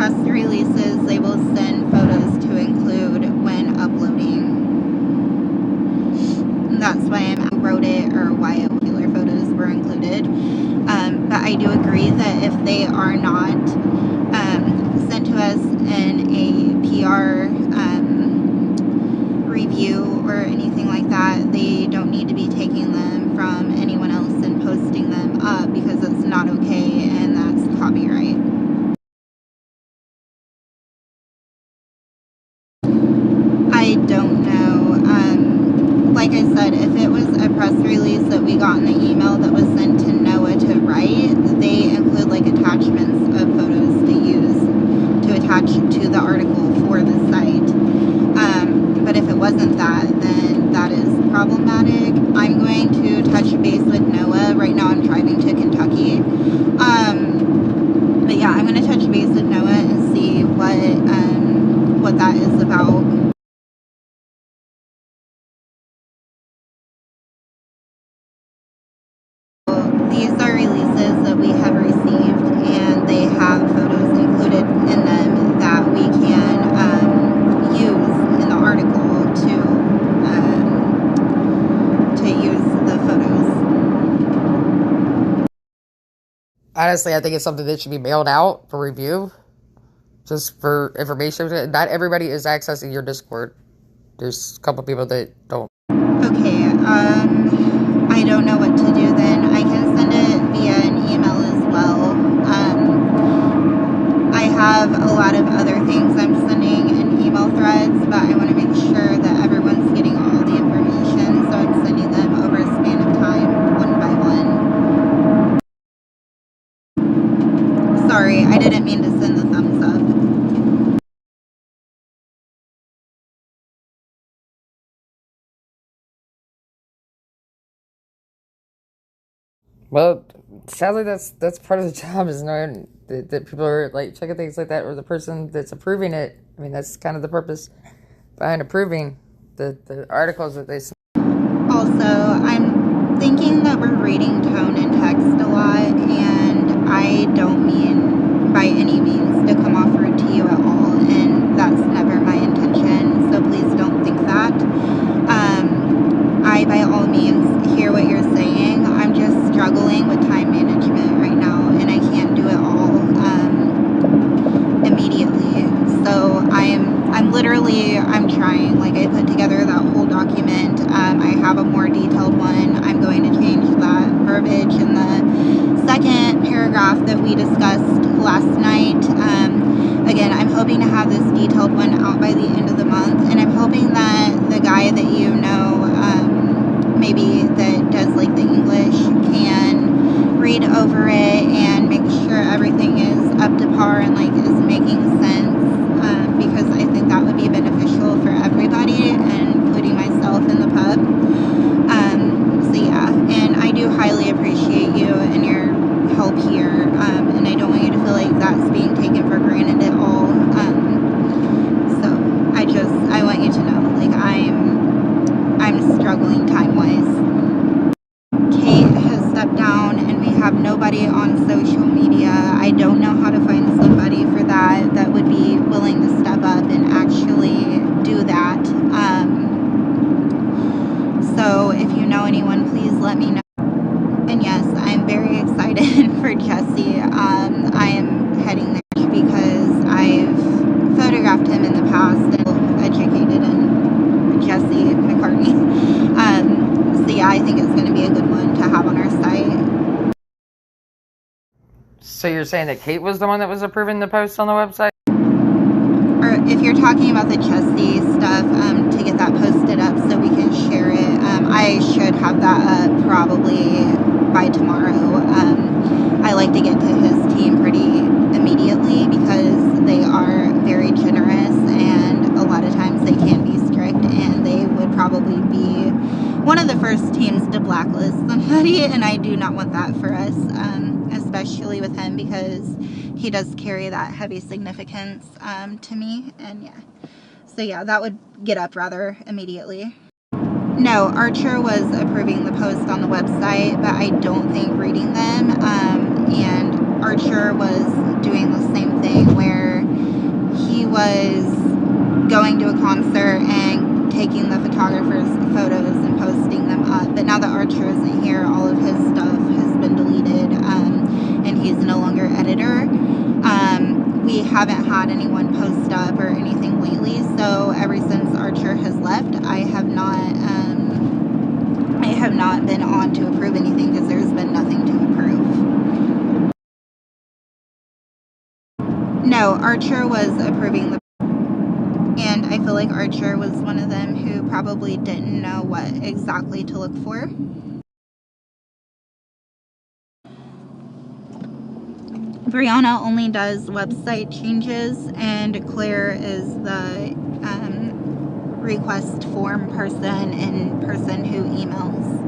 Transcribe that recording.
press releases, they will send photos to include when uploading. And that's why I wrote it, or why ocular photos were included. But I do agree that if they are not sent to us in a PR review or anything like that, they don't need to be taking them from anyone else and posting them up, because it's not okay and that's copyright. I don't know. Like I said, if it was a press release that we got in the email that was sent to NOAA to write, they include like attachments of photos to use to attach to the article for the site. But if it wasn't that, then that is problematic. I'm going to touch base with NOAA. Right now I'm driving to Kentucky. But yeah, I'm going to touch base with NOAA and see what that is about. These are releases that we have received, and they have photos included in them that we can use in the article to use the photos. Honestly, I think it's something that should be mailed out for review, just for information. Not everybody is accessing your Discord. There's a couple people that don't. Okay, I don't know what to do then. I can send it via an email as well. I have a lot of other things I'm sending in email threads, but I want to make sure that everyone's getting all the information, so I'm sending them over a span of time, one by one. Sorry, I didn't mean to send the thumbs up. Well, sadly, that's part of the job, is knowing that people are like checking things like that, or the person that's approving it. I mean, that's kind of the purpose behind approving the articles that they send. Also, I'm thinking that we're reading tone and text a lot, and I don't mean by any means to come off rude to you at all, and that's never my intention, so please don't think that. I, by all means, hear what you're saying. I'm just struggling with time management right now, and I can't do it all immediately. So I'm literally trying. Like, I put together that whole document. I have a more detailed one. I'm going to change that verbiage in the second paragraph that we discussed last night. Again, I'm hoping to have this detailed one out by the end of the month, and I'm hoping that the guy that you know, maybe that does like the English, can read over it and make sure everything is up to par and like is making sense, because I think that would be beneficial for everybody, including myself in the pub. So yeah, and I do highly appreciate you and your help here, and I don't want you to feel like that's being taken for granted at all. So I want you to know, like, I'm struggling time-wise. Kate has stepped down, and we have nobody on social media. I don't know how to find somebody for that would be willing to step up and actually do that. So if you know anyone, please let me know. And yes, I'm very excited for Jesse. I am heading there because I've photographed him in the past and educated in Jesse McCartney. So yeah, I think it's going to be a good one to have on our site. So you're saying that Kate was the one that was approving the post on the website? Or if you're talking about the Jesse stuff, to get that posted up so we can share it, I should have that up probably by tomorrow. I like to get to his team pretty immediately because they are very generous, and a lot of times they can be strict, and they would probably be one of the first teams to blacklist somebody, and I do not want that for us, especially with him, because he does carry that heavy significance to me. And yeah, so yeah, that would get up rather immediately. No, Archer was approving the post on the website, but I don't think reading them. And Archer was doing the same thing where was going to a concert and taking the photographer's photos and posting them up. But now that Archer isn't here, all of his stuff has been deleted, and he's no longer editor. We haven't had anyone post up or anything lately, so ever since Archer has left, I have not been on to approve anything because there's been nothing to approve. No, Archer was approving the, and I feel like Archer was one of them who probably didn't know what exactly to look for. Brianna only does website changes, and Claire is the request form person and person who emails.